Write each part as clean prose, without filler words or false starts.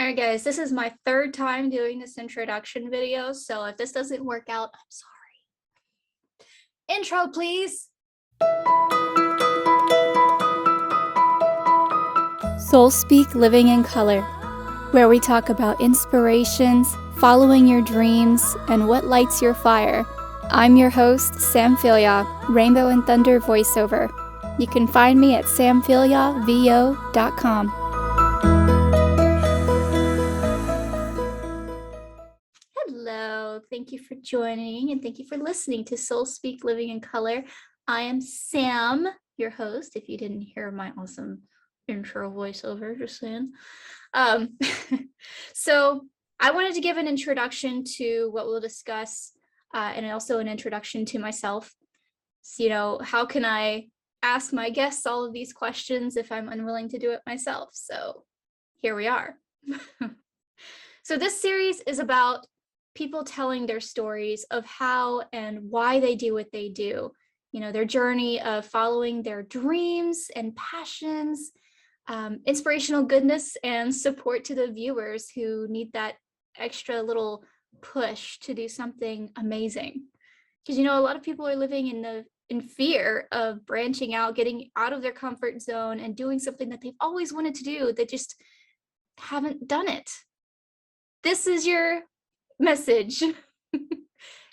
All right, guys, this is my third time doing this introduction video, so if this doesn't work out, I'm sorry. Intro, please. SoulSpeak Living in Color, where we talk about inspirations, following your dreams, and what lights your fire. I'm your host, Sam Philyaw, Rainbow and Thunder voiceover. You can find me at samphiliawvo.com. Hello, thank you for joining and thank you for listening to SoulSpeak Living in Color. I am Sam, your host, if you didn't hear my awesome intro voiceover, just saying. So I wanted to give an introduction to what we'll discuss and also an introduction to myself. So, how can I ask my guests all of these questions if I'm unwilling to do it myself? So here we are. So this series is about people telling their stories of how and why they do what they do. Their journey of following their dreams and passions, inspirational goodness and support to the viewers who need that extra little push to do something amazing. Because a lot of people are living in fear of branching out, getting out of their comfort zone and doing something that they've always wanted to do. They just haven't done it. This is your message.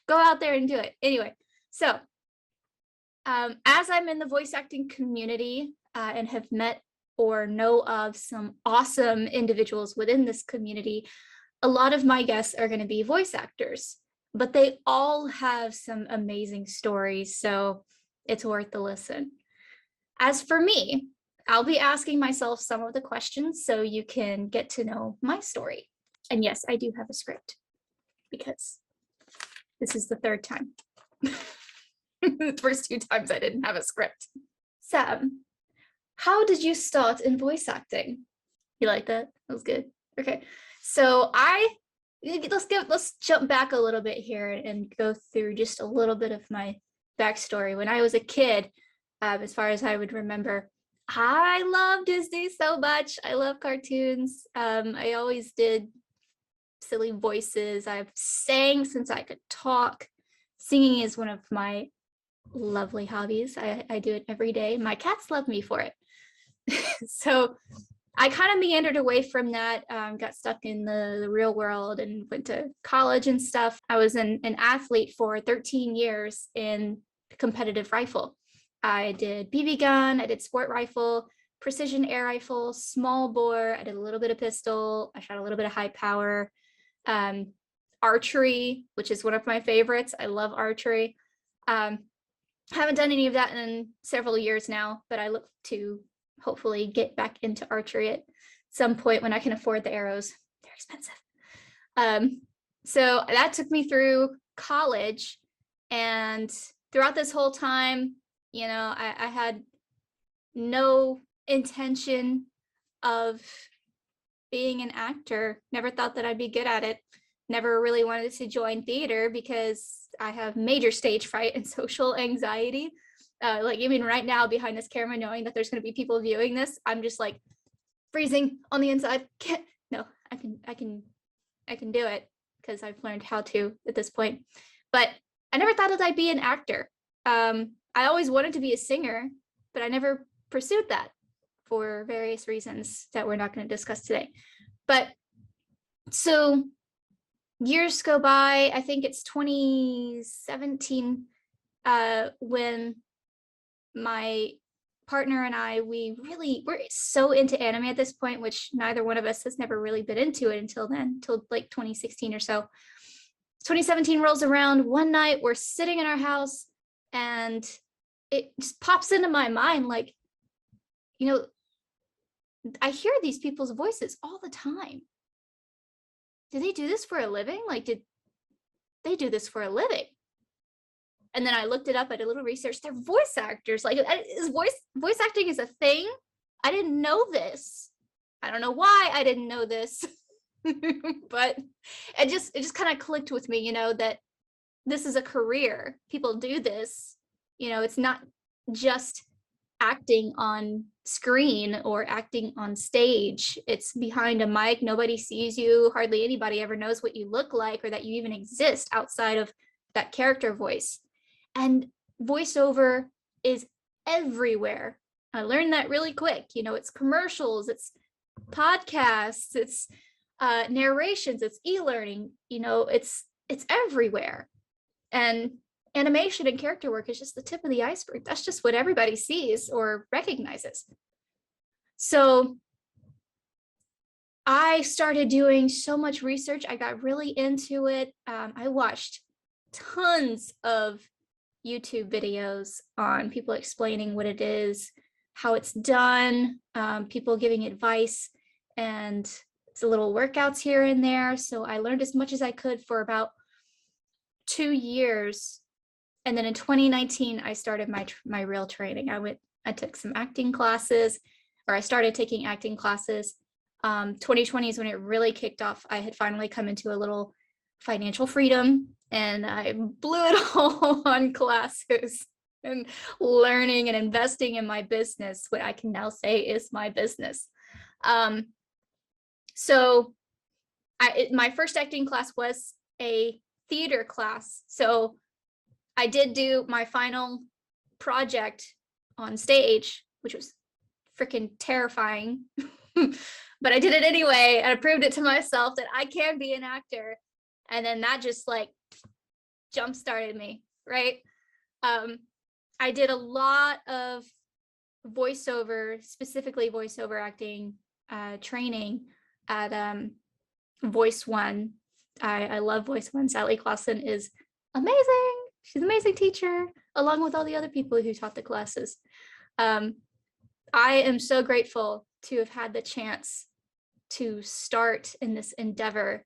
Go out there and do it. Anyway, so as I'm in the voice acting community and have met or know of some awesome individuals within this community, a lot of my guests are going to be voice actors, but they all have some amazing stories, so it's worth the listen. As for me, I'll be asking myself some of the questions so you can get to know my story. And yes, I do have a script because this is the third time. The first two times I didn't have a script. Sam, how did you start in voice acting? You like that? That was good. Okay. So let's jump back a little bit here and go through just a little bit of my backstory. When I was a kid, as far as I would remember, I love Disney so much. I love cartoons. I always did silly voices. I've sang since I could talk. Singing is one of my lovely hobbies. I do it every day. My cats love me for it. So I kind of meandered away from that, got stuck in the real world and went to college and stuff. I was an athlete for 13 years in competitive rifle. I did BB gun, I did sport rifle, precision air rifle, small bore. I did a little bit of pistol. I shot a little bit of high power. Archery, which is one of my favorites. I love archery. Haven't done any of that in several years now, but I look to hopefully get back into archery at some point when I can afford the arrows. They're expensive. So that took me through college, and throughout this whole time, I had no intention of being an actor. Never thought that I'd be good at it. Never really wanted to join theater because I have major stage fright and social anxiety. Like even right now behind this camera, knowing that there's going to be people viewing this, I'm just like freezing on the inside. I can do it because I've learned how to at this point. But I never thought that I'd be an actor. I always wanted to be a singer, but I never pursued that for various reasons that we're not going to discuss today. But so years go by. I think it's 2017 when my partner and I, we're so into anime at this point, which neither one of us has never really been into it until like 2016 or so. 2017 rolls around. One night we're sitting in our house and it just pops into my mind, like, I hear these people's voices all the time. Do they do this for a living? Like, did they do this for a living? And then I looked it up. I did a little research. They're voice actors. Like, voice acting is a thing. I didn't know this. I don't know why I didn't know this, but it just kind of clicked with me, that this is a career. People do this. It's not just acting on screen or acting on stage. It's behind a mic. Nobody sees you. Hardly anybody ever knows what you look like or that you even exist outside of that character voice. And voiceover is everywhere. I learned that really quick. You know, it's commercials, it's podcasts, it's narrations, it's e-learning. You know, it's everywhere. And animation and character work is just the tip of the iceberg. That's just what everybody sees or recognizes. So I started doing so much research. I got really into it. I watched tons of YouTube videos on people explaining what it is, how it's done, people giving advice, and it's a little workouts here and there. So I learned as much as I could for about 2 years. And then in 2019, I started my real training. I took some acting classes, or I started taking acting classes. 2020 is when it really kicked off. I had finally come into a little financial freedom, and I blew it all on classes and learning and investing in my business, what I can now say is my business. So my first acting class was a theater class. So I did do my final project on stage, which was freaking terrifying, but I did it anyway. And I proved it to myself that I can be an actor. And then that just like jump started me, right? I did a lot of voiceover, specifically voiceover acting training at Voice One. I love Voice One. Sally Clausen is amazing. She's an amazing teacher, along with all the other people who taught the classes. I am so grateful to have had the chance to start in this endeavor,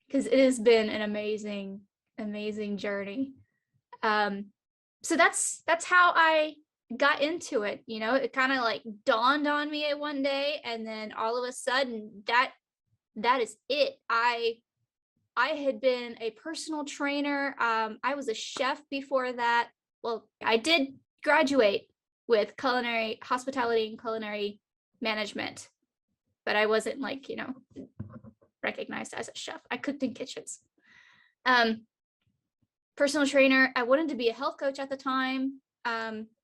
because it has been an amazing, amazing journey. So that's how I got into it. You know, it kind of like dawned on me at one day, and then all of a sudden that is it. I had been a personal trainer. I was a chef before that. Well, I did graduate with culinary, hospitality and culinary management, but I wasn't like, you know, recognized as a chef. I cooked in kitchens. Personal trainer. I wanted to be a health coach at the time,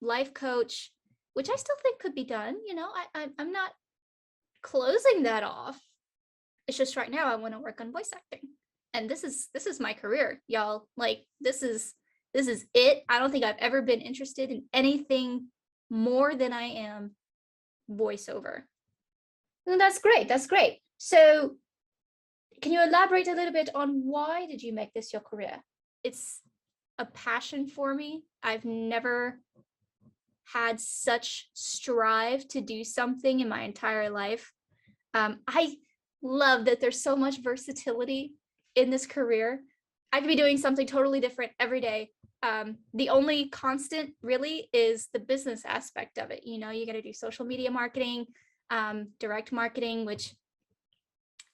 life coach, which I still think could be done. You know, I'm not closing that off. It's just right now I want to work on voice acting. And this is my career, y'all. Like this is it. I don't think I've ever been interested in anything more than I am voiceover. And that's great. That's great. So can you elaborate a little bit on why did you make this your career? It's a passion for me. I've never had such strive to do something in my entire life. I love that there's so much versatility in this career. I could be doing something totally different every day. The only constant really is the business aspect of it. You know, you got to do social media marketing, direct marketing, which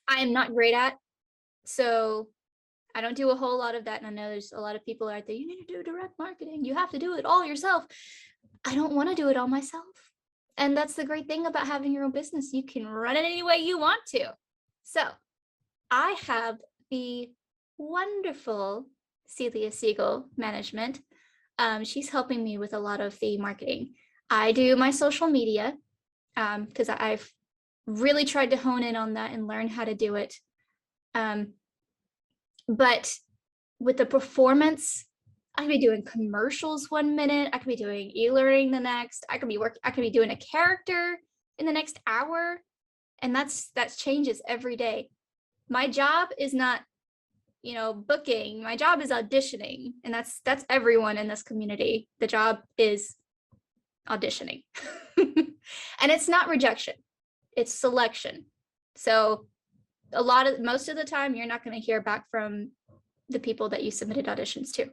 I am not great at. So I don't do a whole lot of that. And I know there's a lot of people out there, you need to do direct marketing. You have to do it all yourself. I don't want to do it all myself. And that's the great thing about having your own business. You can run it any way you want to. So I have the wonderful Celia Siegel management. She's helping me with a lot of the marketing. I do my social media because I've really tried to hone in on that and learn how to do it. But with the performance, I could be doing commercials 1 minute. I could be doing e-learning the next. I could be doing a character in the next hour. And that changes every day. My job is not, you know, booking. My job is auditioning. And that's everyone in this community. The job is auditioning. And it's not rejection. It's selection. So most of the time, you're not going to hear back from the people that you submitted auditions to.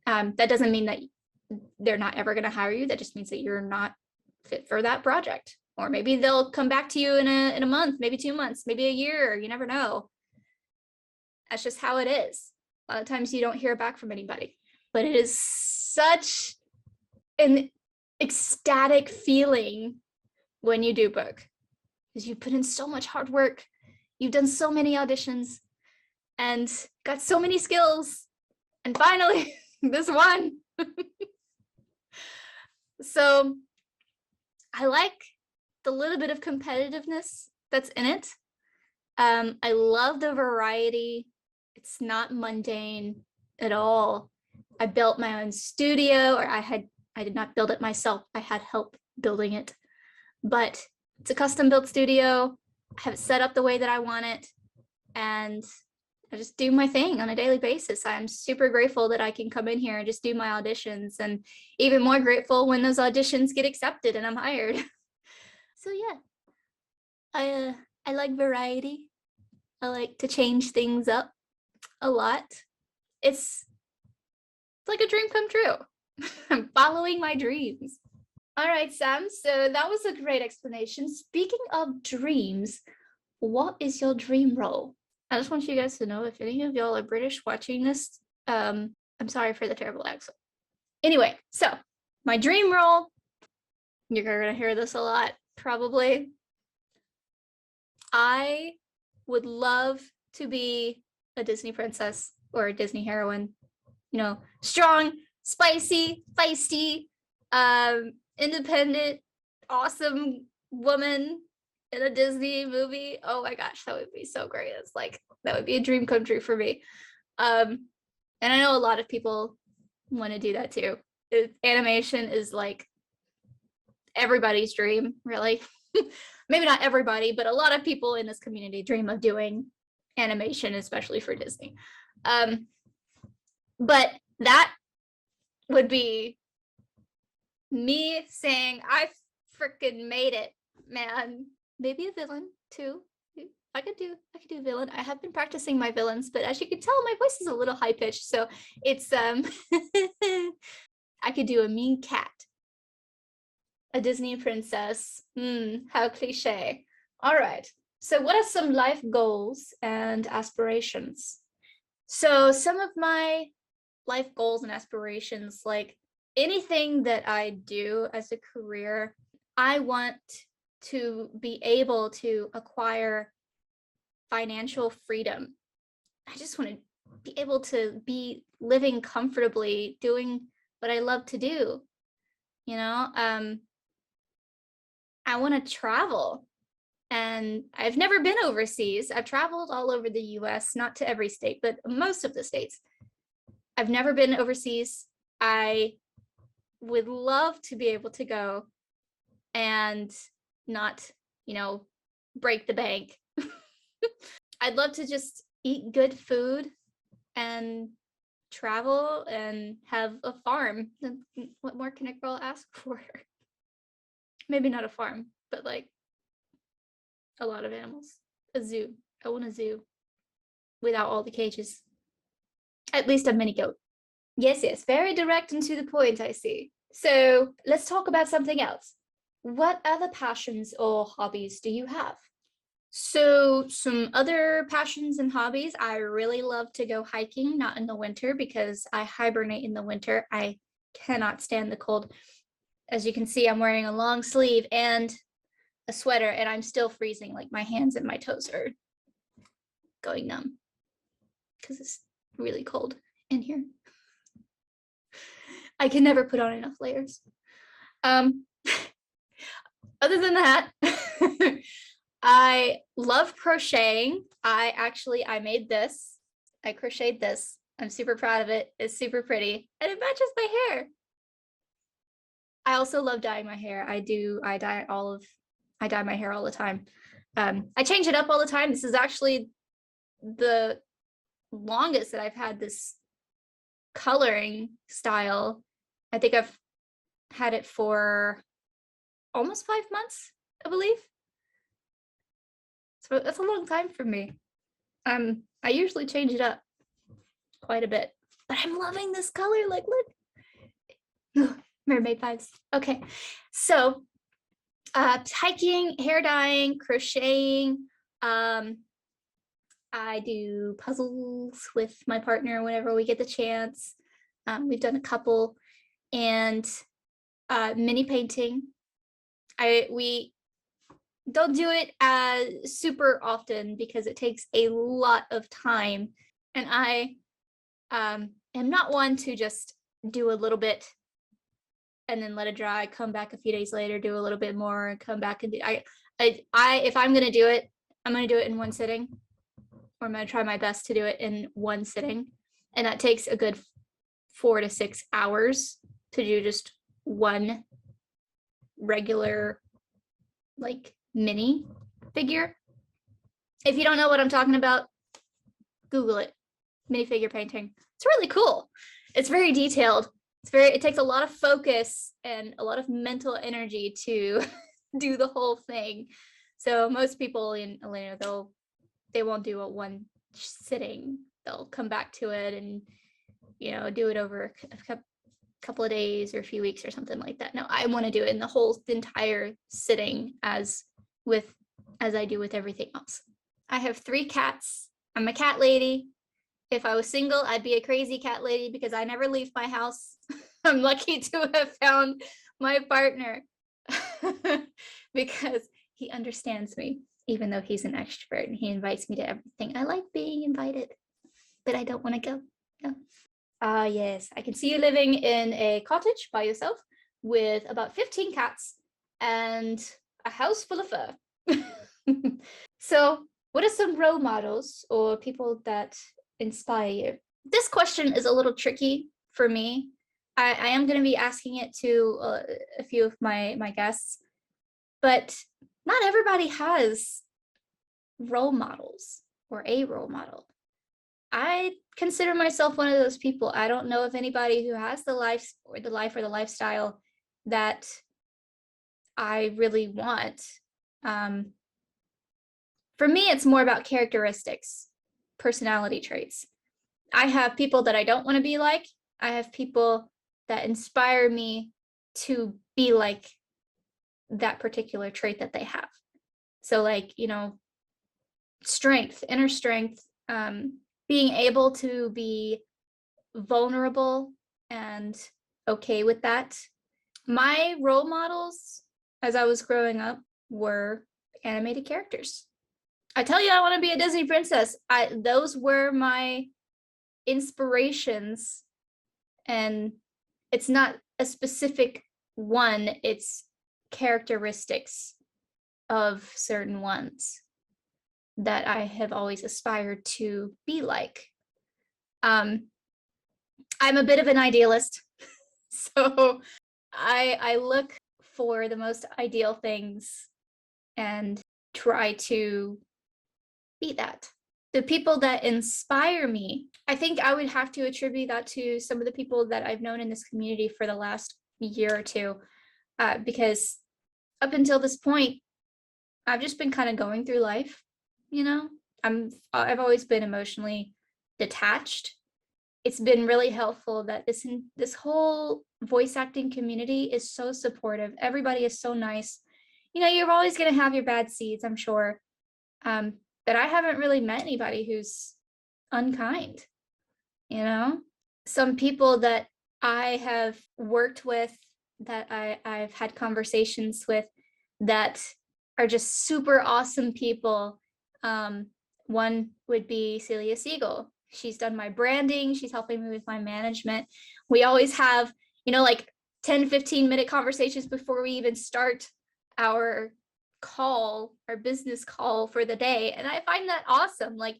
That doesn't mean that they're not ever going to hire you. That just means that you're not fit for that project. Or maybe they'll come back to you in a month, maybe 2 months, maybe a year. You never know. That's just how it is. A lot of times you don't hear back from anybody. But it is such an ecstatic feeling when you do book, because you put in so much hard work. You've done so many auditions and got so many skills. And finally, this one. So I like the little bit of competitiveness that's in it. I love the variety. It's not mundane at all. I built my own studio, or I did not build it myself. I had help building it, but it's a custom built studio. I have it set up the way that I want it, and I just do my thing on a daily basis. I'm super grateful that I can come in here and just do my auditions, and even more grateful when those auditions get accepted and I'm hired. So yeah, I like variety. I like to change things up a lot. It's like a dream come true. I'm following my dreams. All right, Sam. So that was a great explanation. Speaking of dreams, what is your dream role? I just want you guys to know, if any of y'all are British watching this, I'm sorry for the terrible accent. Anyway, so my dream role, you're gonna hear this a lot, probably. I would love to be a Disney princess or a Disney heroine. You know, strong, spicy, feisty, independent, awesome woman in a Disney movie. Oh my gosh, that would be so great. It's like, that would be a dream come true for me. And I know a lot of people want to do that too. Animation is like everybody's dream, really. Maybe not everybody, but a lot of people in this community dream of doing animation, especially for Disney. But that would be me saying, I freaking made it, man. Maybe a villain too. I could do villain. I have been practicing my villains, but as you can tell, my voice is a little high pitched, so it's I could do a mean cat, a Disney princess. How cliche. All right. So what are some life goals and aspirations? So some of my life goals and aspirations, like anything that I do as a career, I want to be able to acquire financial freedom. I just want to be able to be living comfortably, doing what I love to do. You know, I want to travel, and I've never been overseas. I've traveled all over the US, not to every state, but most of the states. I've never been overseas. I would love to be able to go and not, break the bank. I'd love to just eat good food and travel and have a farm. What more can a girl ask for? Maybe not a farm, but like a lot of animals. A zoo. I want a zoo without all the cages. At least a mini goat. Yes, very direct and to the point, I see. So let's talk about something else. What other passions or hobbies do you have? So some other passions and hobbies, I really love to go hiking, not in the winter because I hibernate in the winter. I cannot stand the cold. As you can see, I'm wearing a long sleeve and a sweater, and I'm still freezing. Like, my hands and my toes are going numb because it's really cold in here. I can never put on enough layers. Other than that, I love crocheting. I made this. I crocheted this. I'm super proud of it. It's super pretty and it matches my hair. I also love dyeing my hair. I dye my hair all the time. I change it up all the time. This is actually the longest that I've had this coloring style. I think I've had it for almost 5 months, I believe. So that's a long time for me. I usually change it up quite a bit, but I'm loving this color. Like, look. Mermaid vibes. Okay, so hiking, hair dyeing, crocheting. I do puzzles with my partner whenever we get the chance. We've done a couple, and mini painting. We don't do it super often because it takes a lot of time, and I am not one to just do a little bit and then let it dry, come back a few days later, do a little bit more, come back and do. If I'm gonna do it, I'm gonna do it in one sitting, or I'm gonna try my best to do it in one sitting, and that takes a good 4 to 6 hours to do just one regular, like, mini figure. If you don't know what I'm talking about, Google it. Minifigure painting. It's really cool. It's very detailed. It takes a lot of focus and a lot of mental energy to do the whole thing. So most people in Atlanta, they won't do it one sitting. They'll come back to it and, do it over a couple of days or a few weeks or something like that. No, I want to do it in the entire sitting as I do with everything else. I have 3 cats. I'm a cat lady. If I was single, I'd be a crazy cat lady because I never leave my house. I'm lucky to have found my partner because he understands me, even though he's an extrovert and he invites me to everything. I like being invited, but I don't want to go. No. Yes, I can see you living in a cottage by yourself with about 15 cats and a house full of fur. So, what are some role models or people that inspire you? This question is a little tricky for me. I am going to be asking it to a few of my guests, but not everybody has role models or a role model. I consider myself one of those people. I don't know of anybody who has the life or the lifestyle that I really want. For me, it's more about characteristics, personality traits. I have people that I don't want to be like. I have people that inspire me to be like that particular trait that they have. So, like, strength, inner strength, being able to be vulnerable and okay with that. My role models as I was growing up were animated characters. I tell you, I want to be a Disney princess. Those were my inspirations, and it's not a specific one, it's characteristics of certain ones that I have always aspired to be like. I'm a bit of an idealist, so I look for the most ideal things and try to be that. The people that inspire me, I think I would have to attribute that to some of the people that I've known in this community for the last year or two, because up until this point, I've just been kind of going through life, I've always been emotionally detached. It's been really helpful that this whole voice acting community is so supportive. Everybody is so nice. You're always going to have your bad seeds, I'm sure. But I haven't really met anybody who's unkind. Some people that I have worked with, that I've had conversations with, that are just super awesome people. One would be Celia Siegel. She's done my branding. She's helping me with my management. We always have, like 10-15-minute conversations before we even start our business call for the day. And I find that awesome. Like,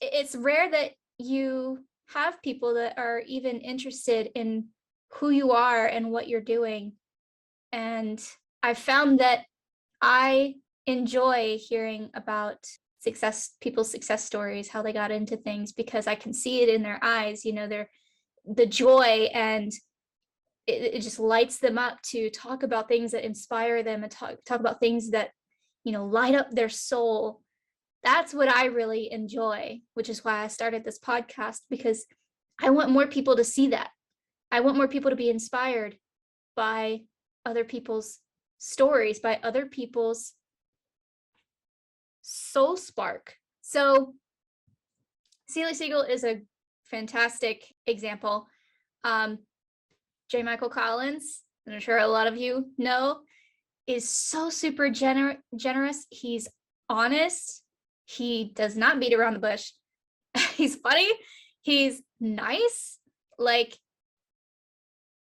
it's rare that you have people that are even interested in who you are and what you're doing. And I've found that I enjoy hearing about people's success stories, how they got into things, because I can see it in their eyes, the joy, and it just lights them up to talk about things that inspire them and talk about things that, light up their soul. That's what I really enjoy, which is why I started this podcast, because I want more people to see that. I want more people to be inspired by other people's stories, by other people's soul spark. So Celia Siegel is a fantastic example. J. Michael Collins, I'm sure a lot of you know, is so super generous. He's honest. He does not beat around the bush. He's funny. He's nice. Like,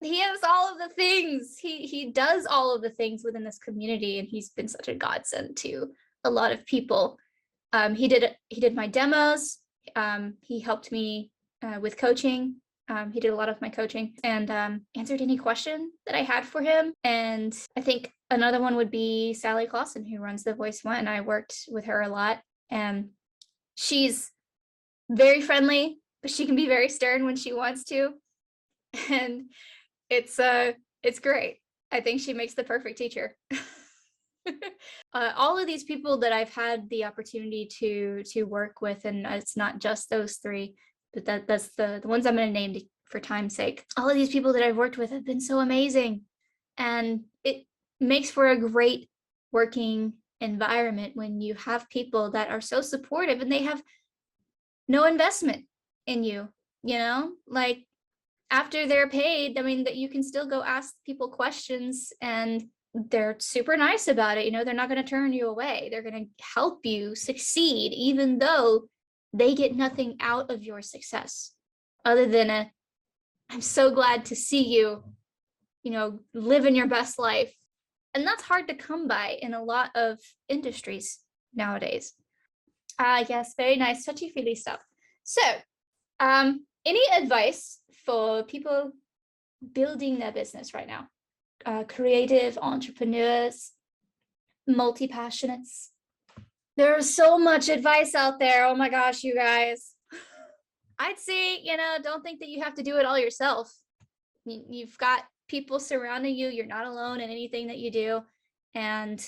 he has all of the things. He does all of the things within this community, and he's been such a godsend to a lot of people. He did my demos. He helped me with coaching. He did a lot of my coaching and answered any question that I had for him. And I think another one would be Sally Clausen, who runs the Voice One. I worked with her a lot, and she's very friendly, but she can be very stern when she wants to. And it's great. I think she makes the perfect teacher. All of these people that I've had the opportunity to work with, and it's not just those three, but that's the ones I'm going to name for time's sake. All of these people that I've worked with have been so amazing, and it makes for a great working environment when you have people that are so supportive and they have no investment in you, like after they're paid, I mean, that you can still go ask people questions and they're super nice about it. They're not going to turn you away. They're going to help you succeed, even though they get nothing out of your success other than I'm so glad to see you, living your best life. And that's hard to come by in a lot of industries nowadays. Yes, very nice, touchy-feely stuff. So, any advice for people building their business right now? Creative entrepreneurs, multi-passionates. There's so much advice out there. Oh my gosh, you guys. I'd say, don't think that you have to do it all yourself. You've got people surrounding you. You're not alone in anything that you do. And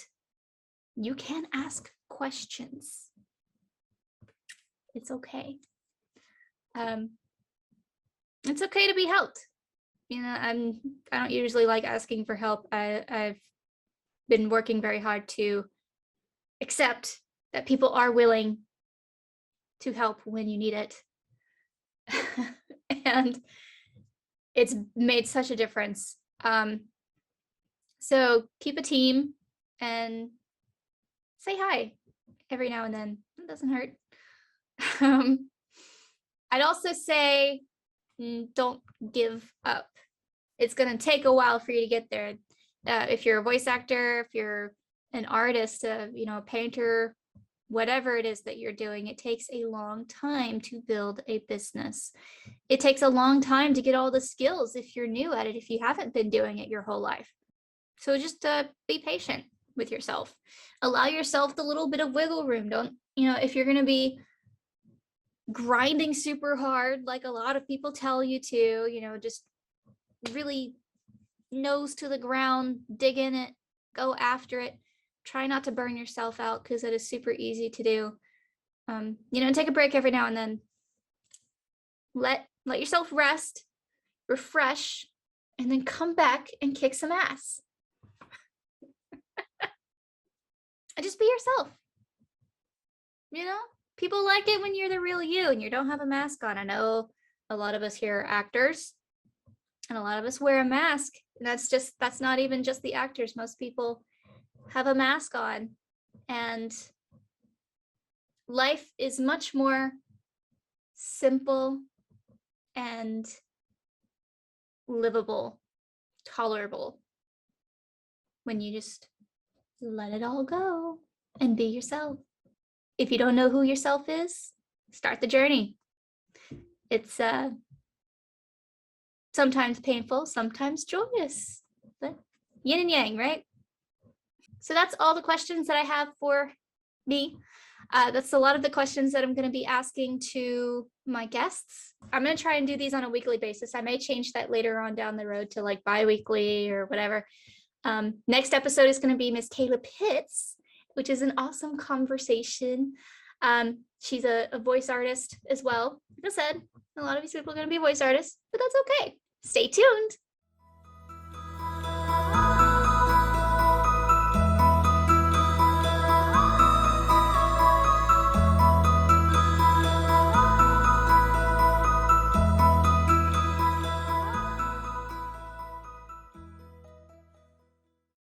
you can ask questions. It's okay. It's okay to be helped. I don't usually like asking for help. I've been working very hard to accept that people are willing to help when you need it. And it's made such a difference. So keep a team and say hi every now and then. It doesn't hurt. I'd also say don't give up. It's going to take a while for you to get there. If you're a voice actor, if you're an artist, a painter, whatever it is that you're doing, it takes a long time to build a business. It takes a long time to get all the skills if you're new at it, if you haven't been doing it your whole life. So just be patient with yourself. Allow yourself the little bit of wiggle room. Don't, if you're going to be grinding super hard, like a lot of people tell you to, just really nose to the ground, dig in it, go after it. Try not to burn yourself out because it is super easy to do. Take a break every now and then. Let yourself rest, refresh, and then come back and kick some ass. And just be yourself. People like it when you're the real you and you don't have a mask on. I know a lot of us here are actors and a lot of us wear a mask. And that's not even just the actors. Most people have a mask on, and life is much more simple and livable, tolerable when you just let it all go and be yourself. If you don't know who yourself is, start the journey. It's sometimes painful, sometimes joyous, but yin and yang, right? So that's all the questions that I have for me. That's a lot of the questions that I'm going to be asking to my guests. I'm going to try and do these on a weekly basis. I may change that later on down the road to like bi-weekly or whatever. Next episode is going to be Miss Kayla Pitts, which is an awesome conversation. She's a voice artist as well. Like I said, a lot of these people are going to be voice artists, but that's okay. Stay tuned.